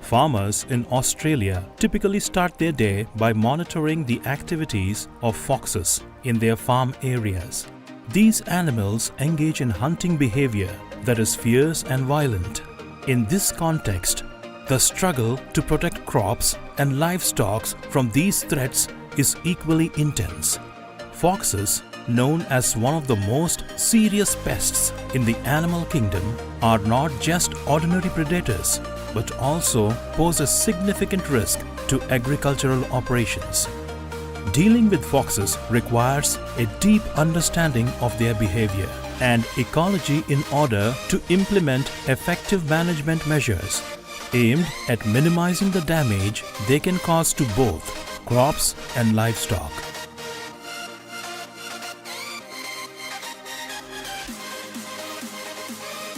Farmers in Australia typically start their day by monitoring the activities of foxes in their farm areas. These animals engage in hunting behavior that is fierce and violent. In this context, the struggle to protect crops and livestock from these threats is equally intense. Foxes, known as one of the most serious pests in the animal kingdom, are not just ordinary predators but also pose a significant risk to agricultural operations. Dealing with foxes requires a deep understanding of their behavior and ecology in order to implement effective management measures aimed at minimizing the damage they can cause to both crops and livestock.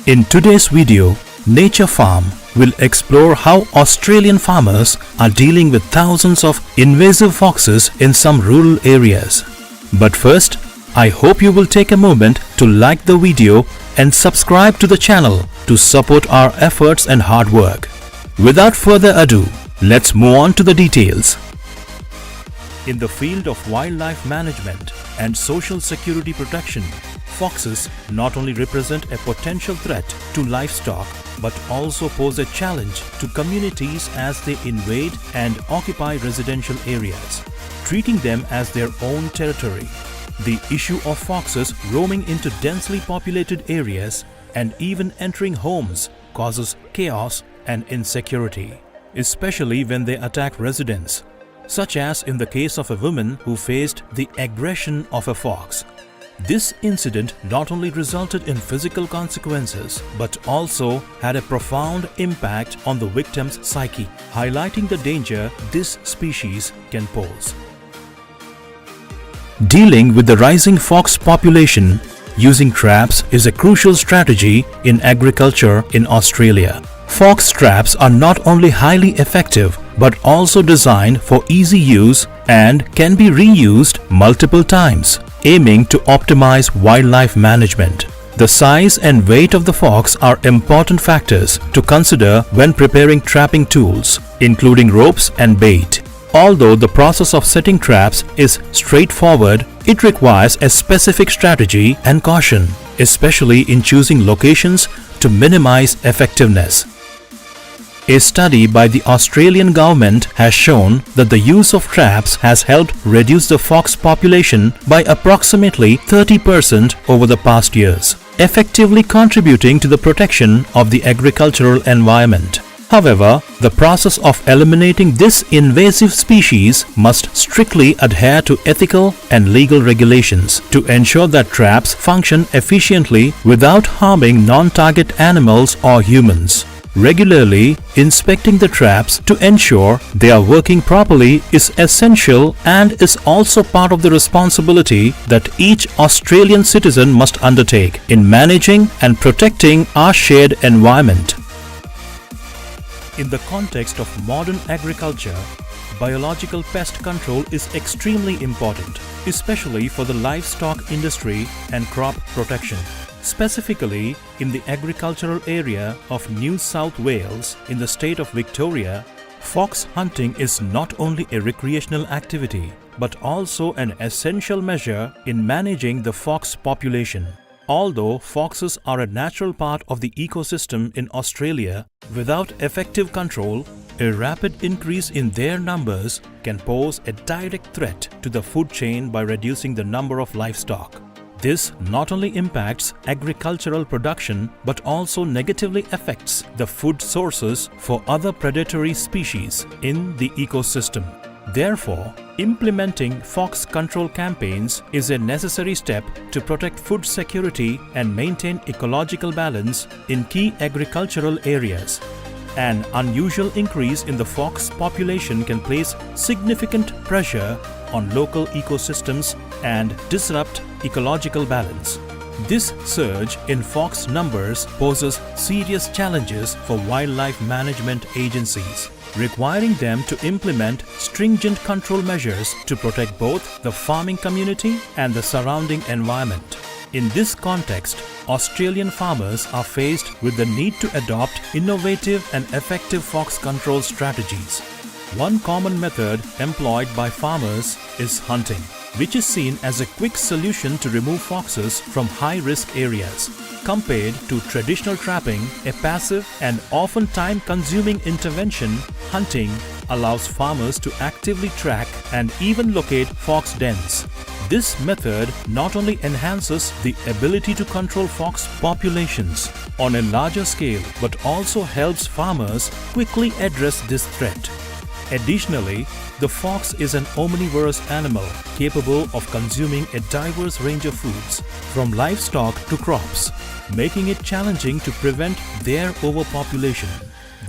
In today's video, Nature Farm will explore how Australian farmers are dealing with thousands of invasive foxes in some rural areas. But first, I hope you will take a moment to like the video and subscribe to the channel to support our efforts and hard work. Without further ado, let's move on to the details. In the field of wildlife management and social security protection, foxes not only represent a potential threat to livestock but also pose a challenge to communities as they invade and occupy residential areas, treating them as their own territory. The issue of foxes roaming into densely populated areas and even entering homes causes chaos and insecurity, especially when they attack residents, such as in the case of a woman who faced the aggression of a fox. This incident not only resulted in physical consequences but also had a profound impact on the victim's psyche, highlighting the danger this species can pose. Dealing with the rising fox population using traps is a crucial strategy in agriculture in Australia. Fox traps are not only highly effective but also designed for easy use and can be reused multiple times, aiming to optimize wildlife management. The size and weight of the fox are important factors to consider when preparing trapping tools, including ropes and bait. Although the process of setting traps is straightforward, it requires a specific strategy and caution, especially in choosing locations to minimize effectiveness. A study by the Australian government has shown that the use of traps has helped reduce the fox population by approximately 30% over the past years, effectively contributing to the protection of the agricultural environment. However, the process of eliminating this invasive species must strictly adhere to ethical and legal regulations to ensure that traps function efficiently without harming non-target animals or humans. Regularly inspecting the traps to ensure they are working properly is essential and is also part of the responsibility that each Australian citizen must undertake in managing and protecting our shared environment. In the context of modern agriculture, biological pest control is extremely important, especially for the livestock industry and crop protection. Specifically, in the agricultural area of New South Wales in the state of Victoria, fox hunting is not only a recreational activity but also an essential measure in managing the fox population. Although foxes are a natural part of the ecosystem in Australia, without effective control, a rapid increase in their numbers can pose a direct threat to the food chain by reducing the number of livestock. This not only impacts agricultural production but also negatively affects the food sources for other predatory species in the ecosystem. Therefore, implementing fox control campaigns is a necessary step to protect food security and maintain ecological balance in key agricultural areas. An unusual increase in the fox population can place significant pressure on local ecosystems and disrupt ecological balance. This surge in fox numbers poses serious challenges for wildlife management agencies, requiring them to implement stringent control measures to protect both the farming community and the surrounding environment. In this context, Australian farmers are faced with the need to adopt innovative and effective fox control strategies. One common method employed by farmers is hunting, which is seen as a quick solution to remove foxes from high-risk areas. Compared to traditional trapping, a passive and often time-consuming intervention, hunting allows farmers to actively track and even locate fox dens. This method not only enhances the ability to control fox populations on a larger scale, but also helps farmers quickly address this threat. Additionally, the fox is an omnivorous animal capable of consuming a diverse range of foods, from livestock to crops, making it challenging to prevent their overpopulation.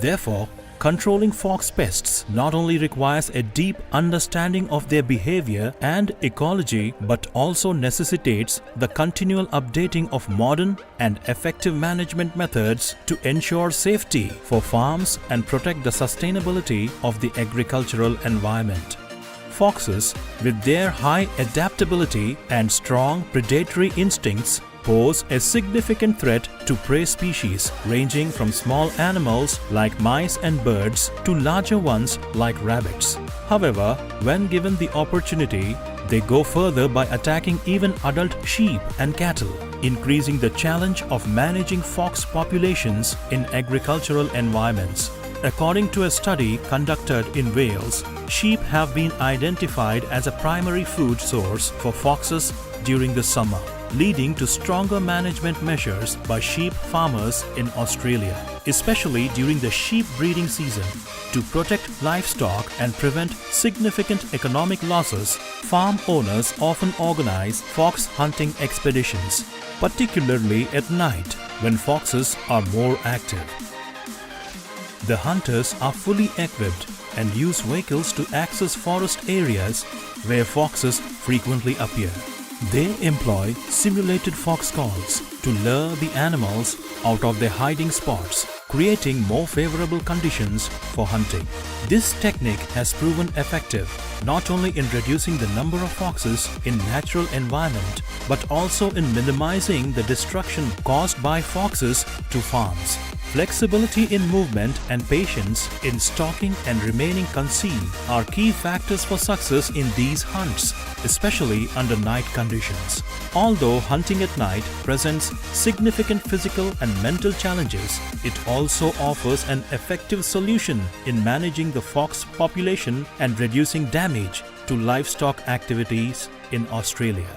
Therefore, controlling fox pests not only requires a deep understanding of their behavior and ecology, but also necessitates the continual updating of modern and effective management methods to ensure safety for farms and protect the sustainability of the agricultural environment. Foxes, with their high adaptability and strong predatory instincts, pose a significant threat to prey species ranging from small animals like mice and birds to larger ones like rabbits. However, when given the opportunity, they go further by attacking even adult sheep and cattle, increasing the challenge of managing fox populations in agricultural environments. According to a study conducted in Wales, sheep have been identified as a primary food source for foxes during the summer, leading to stronger management measures by sheep farmers in Australia, especially during the sheep breeding season. To protect livestock and prevent significant economic losses, farm owners often organize fox hunting expeditions, particularly at night when foxes are more active. The hunters are fully equipped and use vehicles to access forest areas where foxes frequently appear. They employ simulated fox calls to lure the animals out of their hiding spots, creating more favorable conditions for hunting. This technique has proven effective not only in reducing the number of foxes in natural environment, but also in minimizing the destruction caused by foxes to farms. Flexibility in movement and patience in stalking and remaining concealed are key factors for success in these hunts, especially under night conditions. Although hunting at night presents significant physical and mental challenges, it also offers an effective solution in managing the fox population and reducing damage to livestock activities in Australia.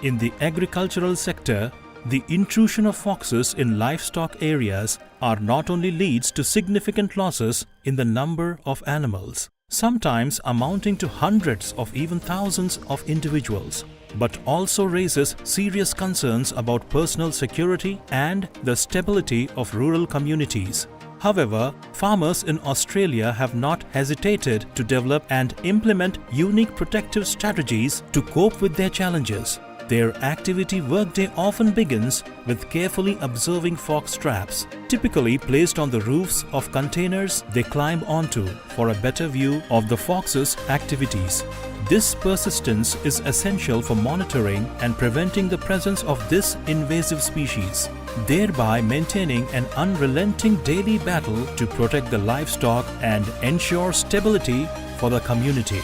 In the agricultural sector, the intrusion of foxes in livestock areas not only leads to significant losses in the number of animals, sometimes amounting to hundreds or even thousands of individuals, but also raises serious concerns about personal security and the stability of rural communities. However, farmers in Australia have not hesitated to develop and implement unique protective strategies to cope with their challenges. Their activity workday often begins with carefully observing fox traps, typically placed on the roofs of containers they climb onto for a better view of the fox's activities. This persistence is essential for monitoring and preventing the presence of this invasive species, thereby maintaining an unrelenting daily battle to protect the livestock and ensure stability for the community.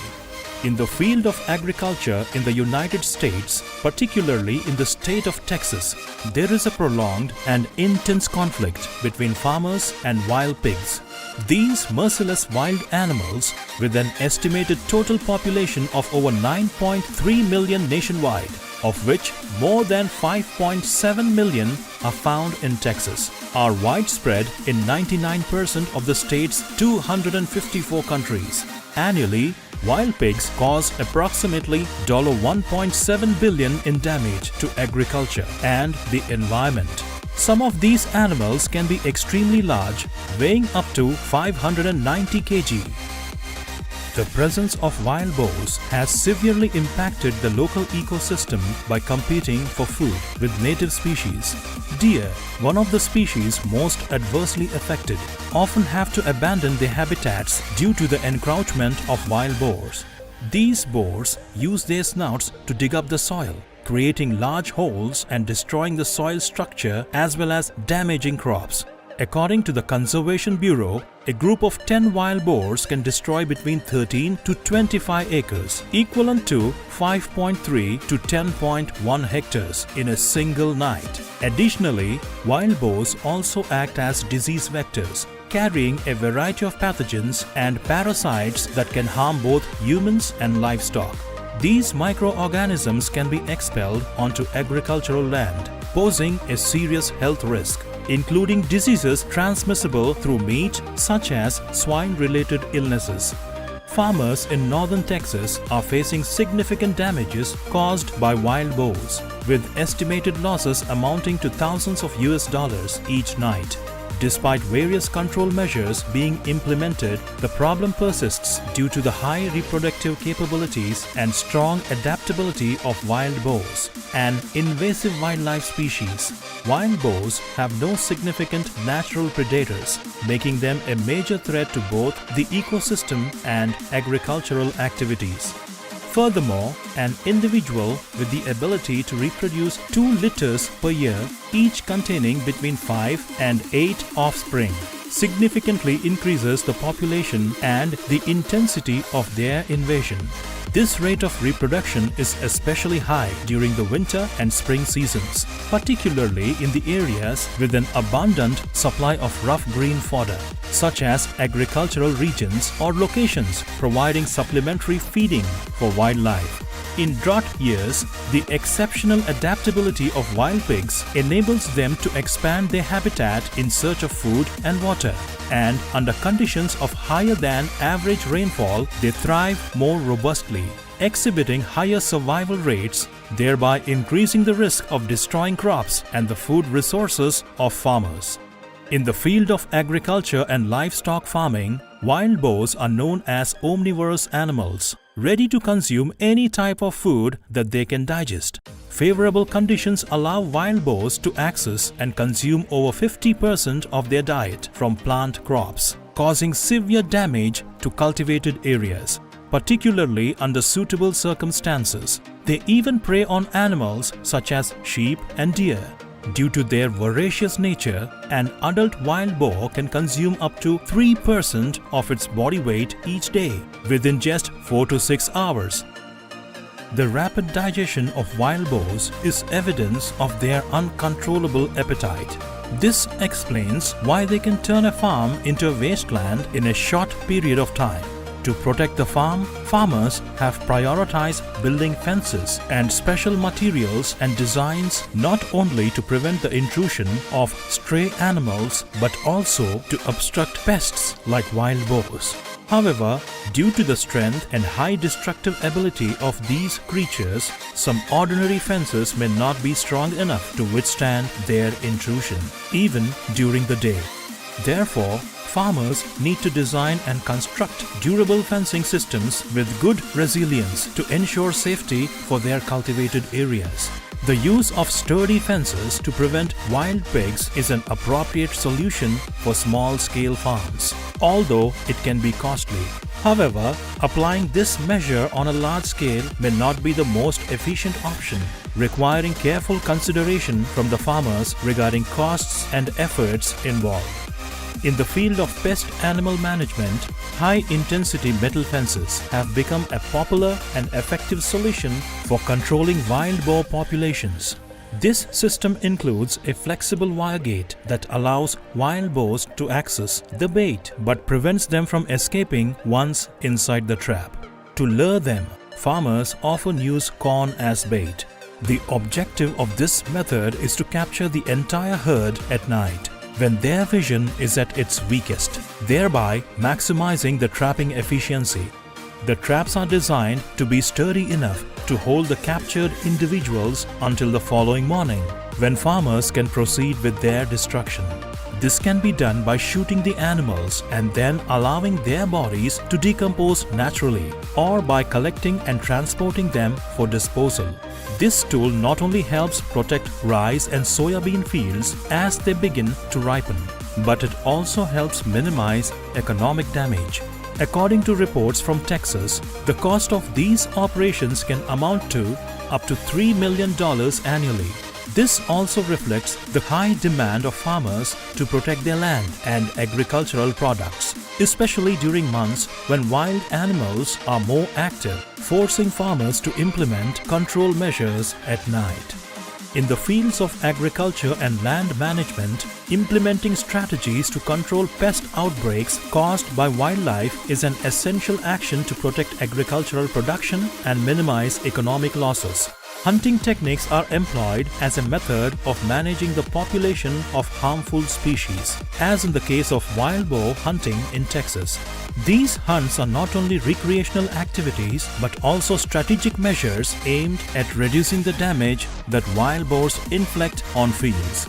In the field of agriculture in the United States, particularly in the state of Texas, there is a prolonged and intense conflict between farmers and wild pigs. These merciless wild animals, with an estimated total population of over 9.3 million nationwide, of which more than 5.7 million are found in Texas, are widespread in 99% of the state's 254 countries. Annually, wild pigs cause approximately $1.7 billion in damage to agriculture and the environment. Some of these animals can be extremely large, weighing up to 590 kg. The presence of wild boars has severely impacted the local ecosystem by competing for food with native species. Deer, one of the species most adversely affected, often have to abandon their habitats due to the encroachment of wild boars. These boars use their snouts to dig up the soil, creating large holes and destroying the soil structure as well as damaging crops. According to the Conservation Bureau, a group of 10 wild boars can destroy between 13 to 25 acres, equivalent to 5.3 to 10.1 hectares in a single night. Additionally, wild boars also act as disease vectors, carrying a variety of pathogens and parasites that can harm both humans and livestock. These microorganisms can be expelled onto agricultural land, posing a serious health risk, including diseases transmissible through meat such as swine-related illnesses. Farmers in northern Texas are facing significant damages caused by wild boars, with estimated losses amounting to thousands of US each night. Despite various control measures being implemented, the problem persists due to the high reproductive capabilities and strong adaptability of wild boars, an invasive wildlife species. Wild boars have no significant natural predators, making them a major threat to both the ecosystem and agricultural activities. Furthermore, an individual with the ability to reproduce 2 litters per year, each containing between 5 and 8 offspring, significantly increases the population and the intensity of their invasion. This rate of reproduction is especially high during the winter and spring seasons, particularly in the areas with an abundant supply of rough green fodder, such as agricultural regions or locations providing supplementary feeding for wildlife. In drought years, the exceptional adaptability of wild pigs enables them to expand their habitat in search of food and water, and under conditions of higher than average rainfall, they thrive more robustly, exhibiting higher survival rates, thereby increasing the risk of destroying crops and the food resources of farmers. In the field of agriculture and livestock farming, wild boars are known as omnivorous animals, ready to consume any type of food that they can digest. Favorable conditions allow wild boars to access and consume over 50% of their diet from plant crops, causing severe damage to cultivated areas, particularly under suitable circumstances. They even prey on animals such as sheep and deer. Due to their voracious nature, an adult wild boar can consume up to 3% of its body weight each day within just 4 to 6 hours. The rapid digestion of wild boars is evidence of their uncontrollable appetite. This explains why they can turn a farm into a wasteland in a short period of time. To protect the farm, farmers have prioritized building fences and special materials and designs not only to prevent the intrusion of stray animals but also to obstruct pests like wild boars. However, due to the strength and high destructive ability of these creatures, some ordinary fences may not be strong enough to withstand their intrusion, even during the day. Therefore, farmers need to design and construct durable fencing systems with good resilience to ensure safety for their cultivated areas. The use of sturdy fences to prevent wild pigs is an appropriate solution for small-scale farms, although it can be costly. However, applying this measure on a large scale may not be the most efficient option, requiring careful consideration from the farmers regarding costs and efforts involved. In the field of pest animal management, high-intensity metal fences have become a popular and effective solution for controlling wild boar populations. This system includes a flexible wire gate that allows wild boars to access the bait but prevents them from escaping once inside the trap. To lure them, farmers often use corn as bait. The objective of this method is to capture the entire herd at night, when their vision is at its weakest, thereby maximizing the trapping efficiency. The traps are designed to be sturdy enough to hold the captured individuals until the following morning, when farmers can proceed with their destruction. This can be done by shooting the animals and then allowing their bodies to decompose naturally, or by collecting and transporting them for disposal. This tool not only helps protect rice and soybean fields as they begin to ripen, but it also helps minimize economic damage. According to reports from Texas, the cost of these operations can amount to up to $3 million annually. This also reflects the high demand of farmers to protect their land and agricultural products, especially during months when wild animals are more active, forcing farmers to implement control measures at night. In the fields of agriculture and land management, implementing strategies to control pest outbreaks caused by wildlife is an essential action to protect agricultural production and minimize economic losses. Hunting techniques are employed as a method of managing the population of harmful species, as in the case of wild boar hunting in Texas. These hunts are not only recreational activities but also strategic measures aimed at reducing the damage that wild boars inflict on fields.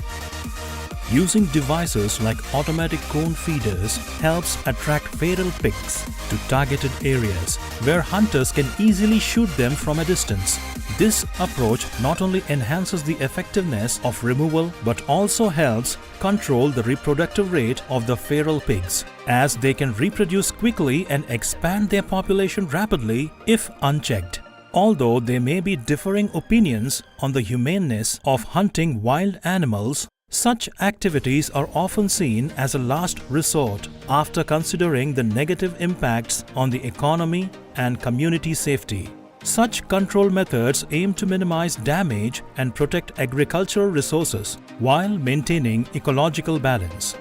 Using devices like automatic cone feeders helps attract feral pigs to targeted areas where hunters can easily shoot them from a distance. This approach not only enhances the effectiveness of removal but also helps control the reproductive rate of the feral pigs, as they can reproduce quickly and expand their population rapidly if unchecked. Although there may be differing opinions on the humaneness of hunting wild animals, such activities are often seen as a last resort after considering the negative impacts on the economy and community safety. Such control methods aim to minimize damage and protect agricultural resources while maintaining ecological balance.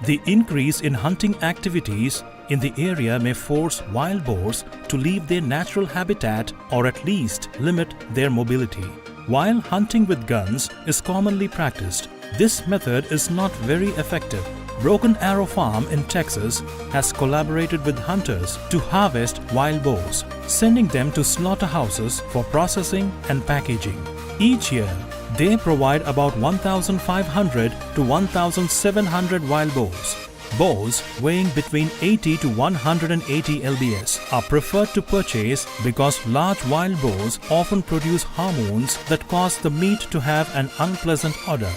The increase in hunting activities in the area may force wild boars to leave their natural habitat or at least limit their mobility. While hunting with guns is commonly practiced, this method is not very effective. Broken Arrow Farm in Texas has collaborated with hunters to harvest wild boars, sending them to slaughterhouses for processing and packaging. Each year, they provide about 1,500 to 1,700 wild boars. Boars weighing between 80 to 180 lbs are preferred to purchase because large wild boars often produce hormones that cause the meat to have an unpleasant odor.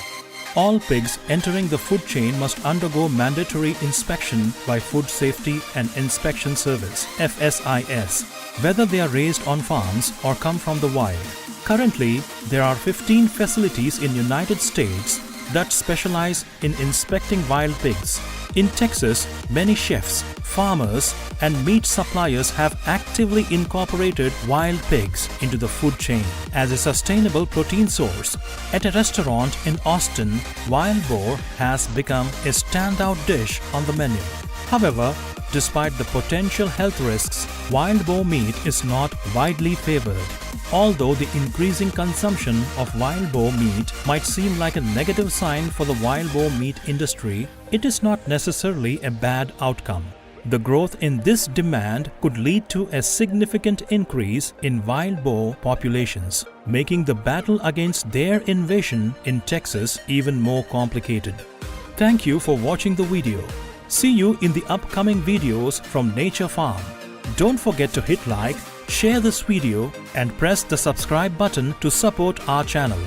All pigs entering the food chain must undergo mandatory inspection by Food Safety and Inspection Service (FSIS), whether they are raised on farms or come from the wild. Currently, there are 15 facilities in United States that specialize in inspecting wild pigs. In Texas, many chefs, farmers, and meat suppliers have actively incorporated wild pigs into the food chain as a sustainable protein source. At a restaurant in Austin, wild boar has become a standout dish on the menu. However, despite the potential health risks, wild boar meat is not widely favored. Although the increasing consumption of wild boar meat might seem like a negative sign for the wild boar meat industry, it is not necessarily a bad outcome. The growth in this demand could lead to a significant increase in wild boar populations, making the battle against their invasion in Texas even more complicated. Thank you for watching the video. See you in the upcoming videos from Nature Farm. Don't forget to hit like, share this video and press the subscribe button to support our channel.